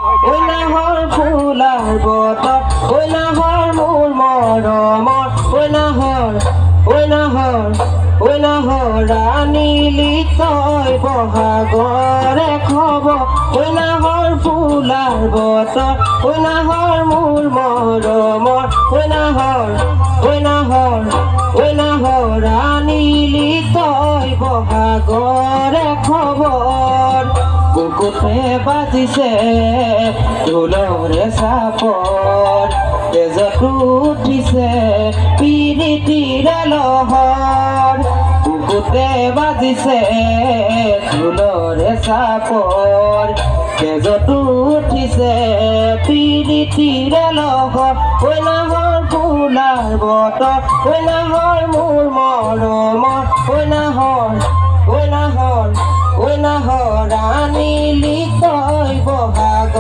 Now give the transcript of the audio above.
ঐ নাহৰ ফুলাৰ বতত ঐ নাহৰ মোৰ মৰমৰ ঐ নাহৰ আনিলি তই বহাগৰে খবৰ ঐ নাহৰ ফুলাৰ বতত ঐ নাহৰ মোৰ মৰমৰ ঐ নাহৰ আনিলি তই বহাগৰে খবৰ বুকুতে বাজিছে ঢোলৰে চাপৰ তেজতো উঠিছে পিৰিতিৰে লহৰ বুকুতে বাজিছে ঢোলৰে চাপৰ তেজতো উঠিছে পিৰিতিৰে লহৰ ঐ নাহৰ ফুলাৰ বতৰ ঐ নাহৰ মোৰ মৰমৰ ঐ নাহৰ আনিলি তই বহাগ